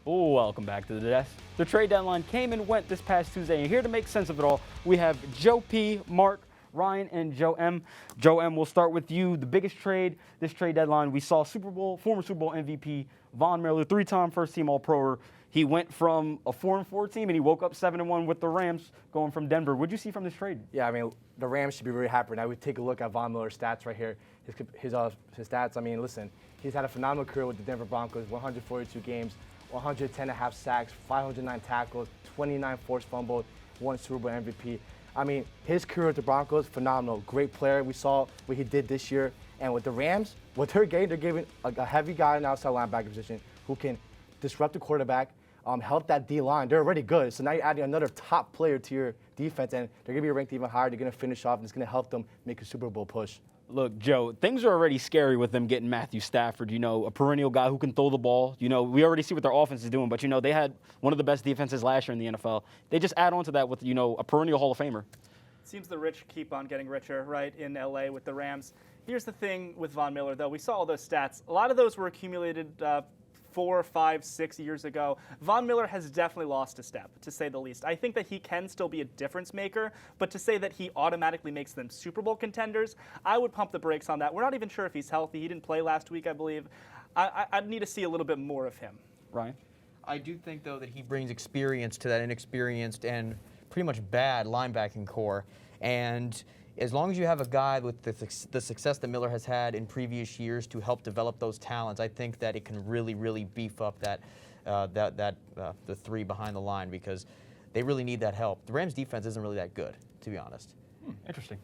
Welcome back to the desk. The trade deadline came and went this past Tuesday, and here to make sense of it all, we have Joe P, Marc, Ryan, and Joe M. Joe M, we'll start with you. The biggest trade this trade deadline, we saw former Super Bowl MVP Von Miller, 3-time first-team All-Proer. He went from a 4-4 team, and he woke up 7-1 with the Rams going from Denver. What'd you see from this trade? Yeah, I mean, the Rams should be very happy. Now we take a look at Von Miller's stats right here. His stats, I mean, listen, he's had a phenomenal career with the Denver Broncos, 142 games, 110.5 sacks, 509 tackles, 29 forced fumbles, 1 Super Bowl MVP. I mean, his career with the Broncos, phenomenal. Great player. We saw what he did this year. And with the Rams, what they're giving a heavy guy in the outside linebacker position who can disrupt the quarterback, help that D-line. They're already good. So now you're adding another top player to your defense, and they're going to be ranked even higher. They're going to finish off, and it's going to help them make a Super Bowl push. Look, Joe, things are already scary with them getting Matthew Stafford, a perennial guy who can throw the ball. We already see what their offense is doing, but, they had one of the best defenses last year in the NFL. They just add on to that with, a perennial Hall of Famer. Seems the rich keep on getting richer, right, in L.A. with the Rams. Here's the thing with Von Miller, though. We saw all those stats. A lot of those were accumulated 4, 5, 6 years ago. Von Miller has definitely lost a step, to say the least. I think that he can still be a difference maker, but to say that he automatically makes them Super Bowl contenders, I would pump the brakes on that. We're not even sure if he's healthy. He didn't play last week, I believe. I'd need to see a little bit more of him. Ryan? I do think, though, that he brings experience to that inexperienced and pretty much bad linebacking core. And as long as you have a guy with the success that Miller has had in previous years to help develop those talents, I think that it can really, really beef up the three behind the line, because they really need that help. The Rams' defense isn't really that good, to be honest. Interesting.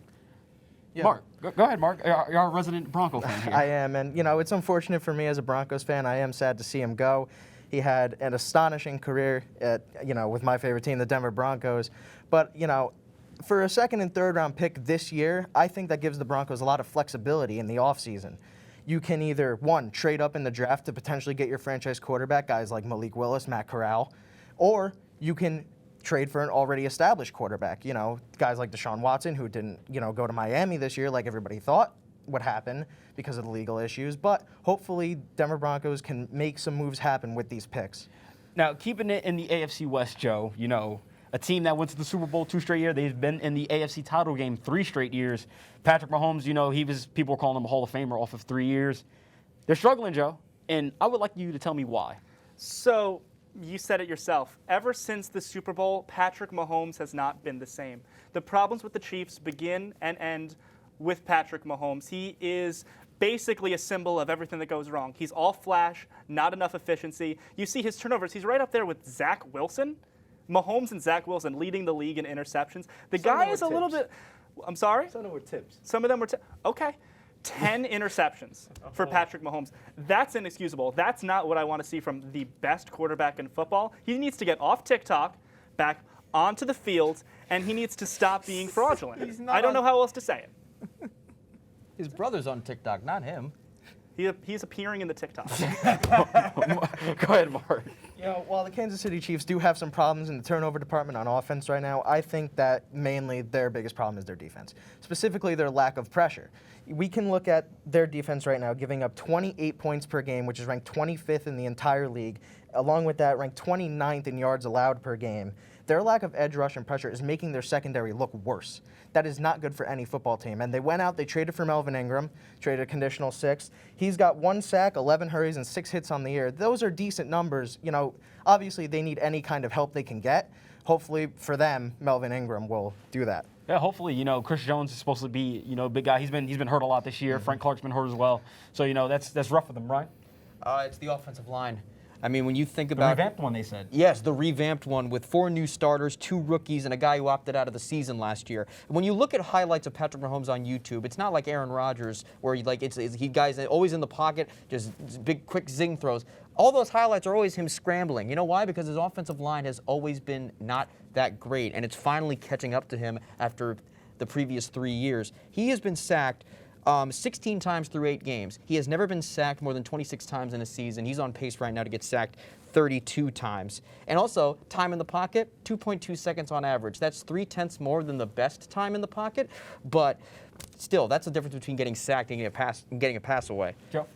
Yeah. Marc, go ahead, Marc. You're a resident Bronco fan here. I am, and it's unfortunate for me as a Broncos fan. I am sad to see him go. He had an astonishing career with my favorite team, the Denver Broncos. But, for a second and third round pick this year, I think that gives the Broncos a lot of flexibility in the offseason. You can either, one, trade up in the draft to potentially get your franchise quarterback, guys like Malik Willis, Matt Corral, or you can trade for an already established quarterback. Guys like Deshaun Watson, who didn't, go to Miami this year like everybody thought would happen because of the legal issues. But hopefully Denver Broncos can make some moves happen with these picks. Now, keeping it in the AFC West, Joe, a team that went to the Super Bowl 2 straight years. They've been in the AFC title game 3 straight years. Patrick Mahomes, people were calling him a Hall of Famer off of 3 years. They're struggling, Joe, and I would like you to tell me why. So, you said it yourself. Ever since the Super Bowl, Patrick Mahomes has not been the same. The problems with the Chiefs begin and end with Patrick Mahomes. He is basically a symbol of everything that goes wrong. He's all flash, not enough efficiency. You see his turnovers. He's right up there with Zach Wilson. Mahomes and Zach Wilson leading the league in interceptions. The guy is a little bit. I'm sorry? Some of them were tips. Some of them were okay. 10 interceptions for Patrick Mahomes. That's inexcusable. That's not what I want to see from the best quarterback in football. He needs to get off TikTok, back onto the field, and he needs to stop being fraudulent. I don't know how else to say it. His brother's on TikTok, not him. He's appearing in the TikTok. Go ahead, Marc. While the Kansas City Chiefs do have some problems in the turnover department on offense right now, I think that mainly their biggest problem is their defense, specifically their lack of pressure. We can look at their defense right now, giving up 28 points per game, which is ranked 25th in the entire league. Along with that, ranked 29th in yards allowed per game. Their lack of edge rush and pressure is making their secondary look worse. That is not good for any football team. And they went out, they traded for Melvin Ingram, traded a conditional 6. He's got 1 sack, 11 hurries, and 6 hits on the year. Those are decent numbers. Obviously they need any kind of help they can get. Hopefully for them, Melvin Ingram will do that. Yeah, hopefully, Chris Jones is supposed to be, a big guy. He's been hurt a lot this year. Frank Clark's been hurt as well. So, that's rough for them, right? It's the offensive line. I mean, when you think about the revamped one, they said. Yes, the revamped one with 4 new starters, 2 rookies, and a guy who opted out of the season last year. When you look at highlights of Patrick Mahomes on YouTube, it's not like Aaron Rodgers, where he guys always in the pocket, just big quick zing throws. All those highlights are always him scrambling. You know why? Because his offensive line has always been not that great, and it's finally catching up to him after the previous 3 years. He has been sacked 16 times through 8 games. He has never been sacked more than 26 times in a season. He's on pace right now to get sacked 32 times. And also, time in the pocket, 2.2 seconds on average. That's 0.3 more than the best time in the pocket, but still, that's the difference between getting sacked and getting a pass away. Joe?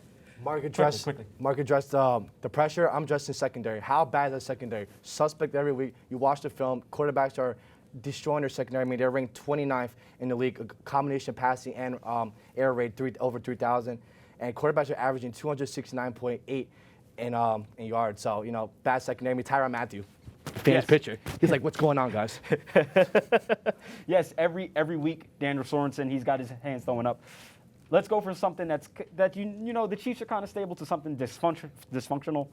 Marc addressed Quickly. the pressure. I'm addressing secondary. How bad is the secondary? Suspect every week. You watch the film. Quarterbacks are destroying their secondary. I mean, they're ranked 29th in the league, a combination passing and air rate over 3,000. And quarterbacks are averaging 269.8 in yards. So, bad secondary. I mean, Tyrann Mathieu, famous pitcher. He's like, what's going on, guys? Yes, every week, Daniel Sorensen, he's got his hands throwing up. Let's go for something that the Chiefs are kind of stable to something dysfunctional.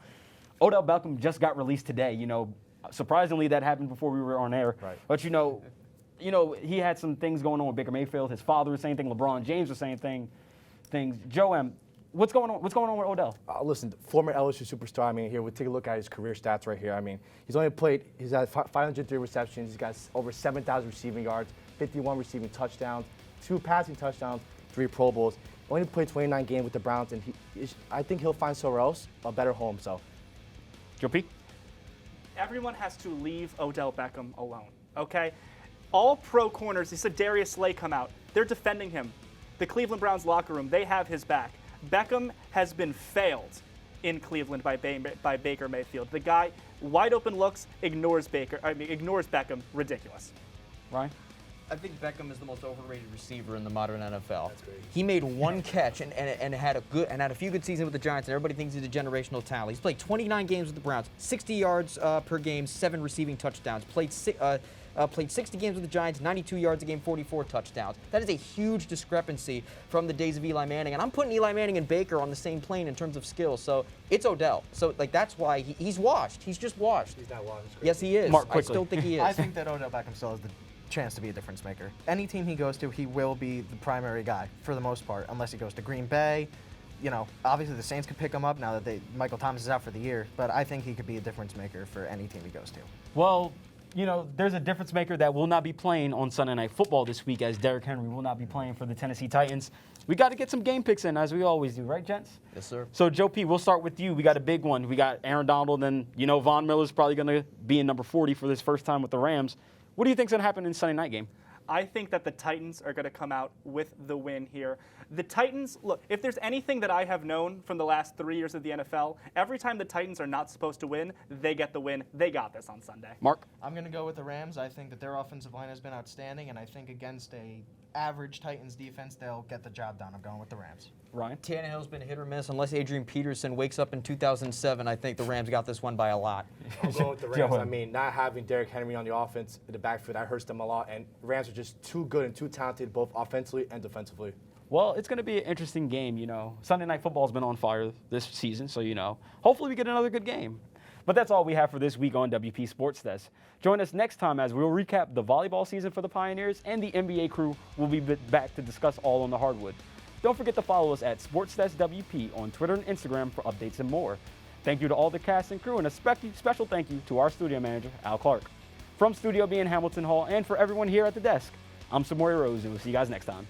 Odell Beckham just got released today. Surprisingly, that happened before we were on air. Right. But he had some things going on with Baker Mayfield. His father was saying things. LeBron James was saying things. Joe M, what's going on? What's going on with Odell? Listen, former LSU superstar. I mean, here we'll take a look at his career stats right here. I mean, he's had 503 receptions. He's got over 7,000 receiving yards, 51 receiving touchdowns, 2 passing touchdowns, 3 Pro Bowls. Only played 29 games with the Browns, and I think he'll find somewhere else a better home. So, Joe P? Everyone has to leave Odell Beckham alone, okay? All pro corners, he said Darius Slay come out. They're defending him. The Cleveland Browns locker room, they have his back. Beckham has been failed in Cleveland by Baker Mayfield. The guy, wide open looks, ignores Beckham. Ridiculous. Ryan? I think Beckham is the most overrated receiver in the modern NFL. That's great. He made one catch and had a few good seasons with the Giants, and everybody thinks he's a generational talent. He's played 29 games with the Browns, 60 yards per game, 7 receiving touchdowns. Played 60 games with the Giants, 92 yards a game, 44 touchdowns. That is a huge discrepancy from the days of Eli Manning, and I'm putting Eli Manning and Baker on the same plane in terms of skill. So it's Odell. So that's why he's washed. He's just washed. he's not washed. Yes, he is. Marc, I quickly. still think he is. I think that Odell Beckham still has the chance to be a difference maker. Any team he goes to, he will be the primary guy for the most part, unless he goes to Green Bay. Obviously the Saints could pick him up now that Michael Thomas is out for the year, but I think he could be a difference maker for any team he goes to. Well, there's a difference maker that will not be playing on Sunday Night Football this week, as Derrick Henry will not be playing for the Tennessee Titans. We got to get some game picks in, as we always do, right, gents? Yes, sir. So, Joe P., we'll start with you. We got a big one. We got Aaron Donald, and, Von Miller's probably going to be in number 40 for this first time with the Rams. What do you think's going to happen in the Sunday night game? I think that the Titans are going to come out with the win here. The Titans, look, if there's anything that I have known from the last 3 years of the NFL, every time the Titans are not supposed to win, they get the win. They got this on Sunday. Marc? I'm going to go with the Rams. I think that their offensive line has been outstanding, and I think against a average Titans defense, they'll get the job done. I'm going with the Rams. Ryan? Tannehill's been hit or miss. Unless Adrian Peterson wakes up in 2007, I think the Rams got this one by a lot. I'm going with the Rams. I mean, not having Derrick Henry on the offense in the backfield, that hurts them a lot. And the Rams are just too good and too talented, both offensively and defensively. Well, it's going to be an interesting game, Sunday Night Football has been on fire this season, so, hopefully we get another good game. But that's all we have for this week on WP Sports Desk. Join us next time as we'll recap the volleyball season for the Pioneers, and the NBA crew will be back to discuss all on the hardwood. Don't forget to follow us at Sports Desk WP on Twitter and Instagram for updates and more. Thank you to all the cast and crew, and a special thank you to our studio manager, Al Clark. From Studio B in Hamilton Hall, and for everyone here at the desk, I'm Samory Rose, and we'll see you guys next time.